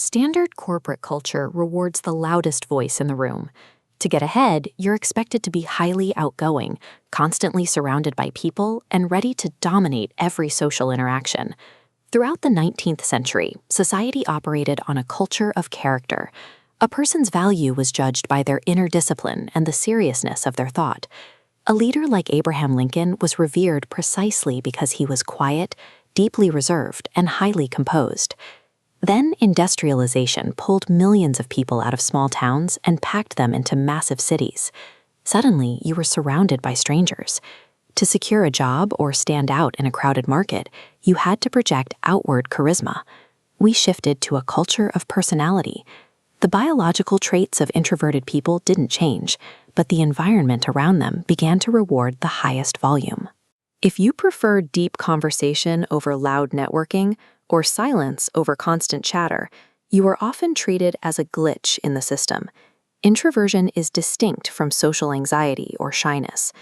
Standard corporate culture rewards the loudest voice in the room. To get ahead, you're expected to be highly outgoing, constantly surrounded by people, and ready to dominate every social interaction. Throughout the 19th century, society operated on a culture of character. A person's value was judged by their inner discipline and the seriousness of their thought. A leader like Abraham Lincoln was revered precisely because he was quiet, deeply reserved, and highly composed. Then industrialization pulled millions of people out of small towns and packed them into massive cities. Suddenly, you were surrounded by strangers. To secure a job or stand out in a crowded market, you had to project outward charisma. We shifted to a culture of personality. The biological traits of introverted people didn't change, but the environment around them began to reward the highest volume. If you prefer deep conversation over loud networking, or silence over constant chatter, you are often treated as a glitch in the system. Introversion is distinct from social anxiety or shyness.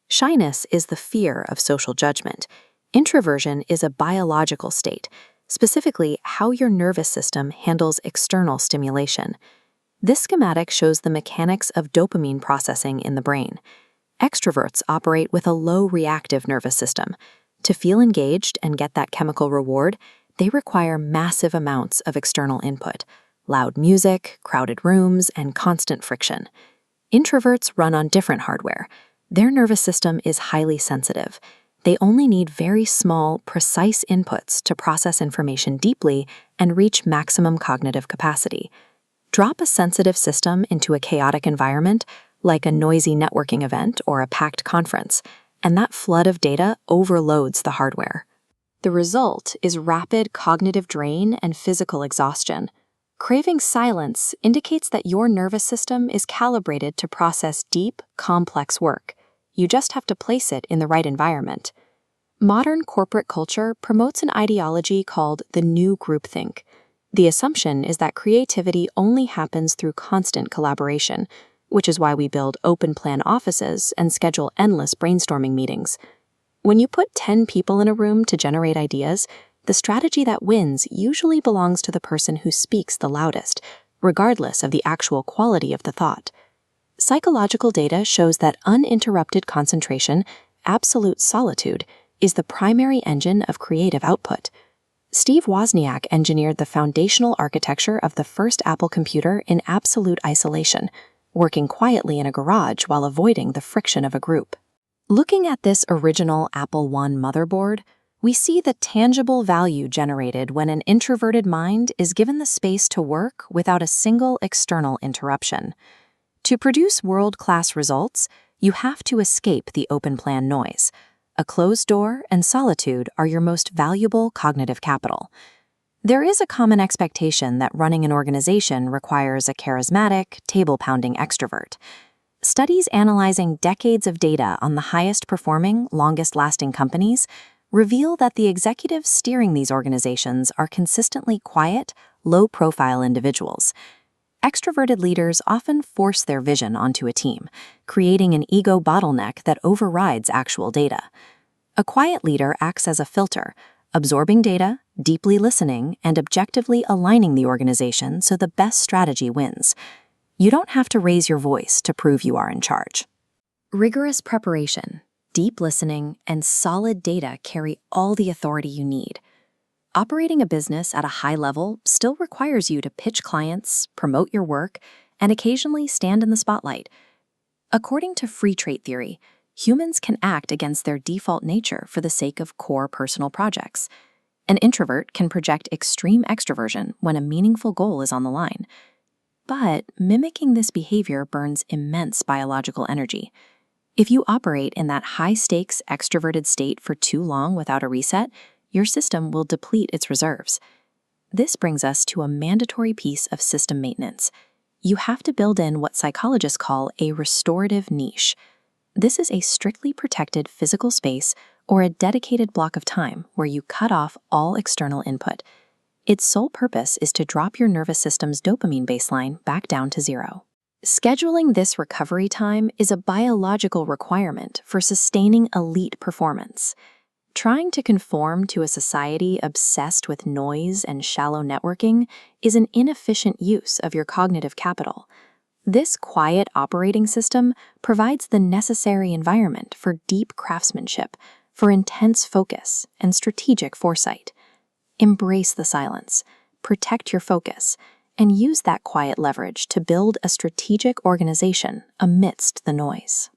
Shyness is the fear of social judgment. Introversion is a biological state, specifically how your nervous system handles external stimulation. This schematic shows the mechanics of dopamine processing in the brain. Extroverts operate with a low reactive nervous system. To feel engaged and get that chemical reward, they require massive amounts of external input, loud music, crowded rooms, and constant friction. Introverts run on different hardware. Their nervous system is highly sensitive. They only need very small, precise inputs to process information deeply and reach maximum cognitive capacity. Drop a sensitive system into a chaotic environment, like a noisy networking event or a packed conference, and that flood of data overloads the hardware. The result is rapid cognitive drain and physical exhaustion. Craving silence indicates that your nervous system is calibrated to process deep, complex work. You just have to place it in the right environment. Modern corporate culture promotes an ideology called the new groupthink. The assumption is that creativity only happens through constant collaboration, which is why we build open-plan offices and schedule endless brainstorming meetings. When you put 10 people in a room to generate ideas, the strategy that wins usually belongs to the person who speaks the loudest, regardless of the actual quality of the thought. Psychological data shows that uninterrupted concentration, absolute solitude, is the primary engine of creative output. Steve Wozniak engineered the foundational architecture of the first Apple computer in absolute isolation, working quietly in a garage while avoiding the friction of a group. Looking at this original Apple I motherboard, we see the tangible value generated when an introverted mind is given the space to work without a single external interruption. To produce world-class results, you have to escape the open-plan noise. A closed door and solitude are your most valuable cognitive capital. There is a common expectation that running an organization requires a charismatic, table-pounding extrovert. Studies analyzing decades of data on the highest-performing, longest-lasting companies reveal that the executives steering these organizations are consistently quiet, low-profile individuals. Extroverted leaders often force their vision onto a team, creating an ego bottleneck that overrides actual data. A quiet leader acts as a filter, absorbing data, deeply listening, and objectively aligning the organization so the best strategy wins. You don't have to raise your voice to prove you are in charge. Rigorous preparation, deep listening, and solid data carry all the authority you need. Operating a business at a high level still requires you to pitch clients, promote your work, and occasionally stand in the spotlight. According to free trait theory, humans can act against their default nature for the sake of core personal projects. An introvert can project extreme extroversion when a meaningful goal is on the line. But mimicking this behavior burns immense biological energy. If you operate in that high-stakes extroverted state for too long without a reset, your system will deplete its reserves. This brings us to a mandatory piece of system maintenance. You have to build in what psychologists call a restorative niche. This is a strictly protected physical space or a dedicated block of time where you cut off all external input. Its sole purpose is to drop your nervous system's dopamine baseline back down to zero. Scheduling this recovery time is a biological requirement for sustaining elite performance. Trying to conform to a society obsessed with noise and shallow networking is an inefficient use of your cognitive capital. This quiet operating system provides the necessary environment for deep craftsmanship, for intense focus, and strategic foresight. Embrace the silence, protect your focus, and use that quiet leverage to build a strategic organization amidst the noise.